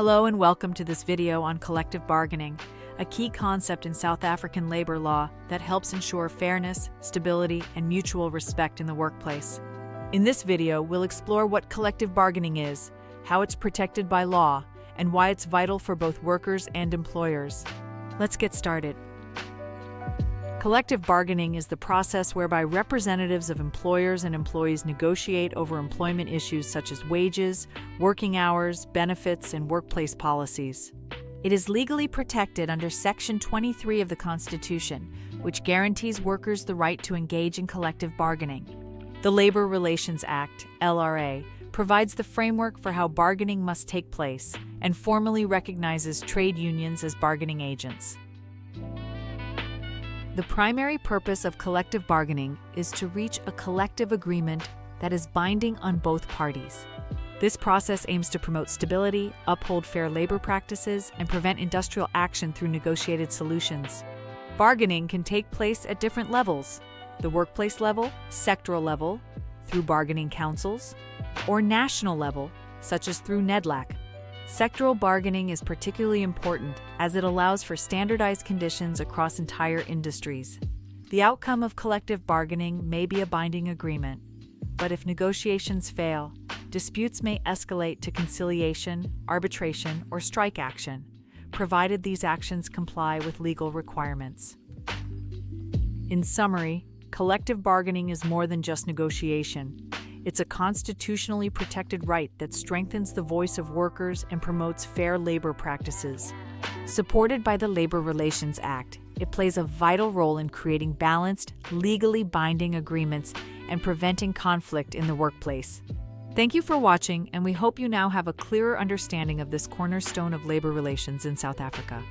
Hello and welcome to this video on collective bargaining, a key concept in South African labor law that helps ensure fairness, stability, and mutual respect in the workplace. In this video, we'll explore what collective bargaining is, how it's protected by law, and why it's vital for both workers and employers. Let's get started. Collective bargaining is the process whereby representatives of employers and employees negotiate over employment issues such as wages, working hours, benefits, and workplace policies. It is legally protected under Section 23 of the Constitution, which guarantees workers the right to engage in collective bargaining. The Labor Relations Act, LRA, provides the framework for how bargaining must take place and formally recognizes trade unions as bargaining agents. The primary purpose of collective bargaining is to reach a collective agreement that is binding on both parties. This process aims to promote stability, uphold fair labor practices, and prevent industrial action through negotiated solutions. Bargaining can take place at different levels: the workplace level, sectoral level, through bargaining councils, or national level, such as through NEDLAC. Sectoral bargaining is particularly important as it allows for standardized conditions across entire industries. The outcome of collective bargaining may be a binding agreement, but if negotiations fail, disputes may escalate to conciliation, arbitration, or strike action, provided these actions comply with legal requirements. In summary, collective bargaining is more than just negotiation. It's a constitutionally protected right that strengthens the voice of workers and promotes fair labor practices. Supported by the Labor Relations Act, it plays a vital role in creating balanced, legally binding agreements and preventing conflict in the workplace. Thank you for watching, and we hope you now have a clearer understanding of this cornerstone of labor relations in South Africa.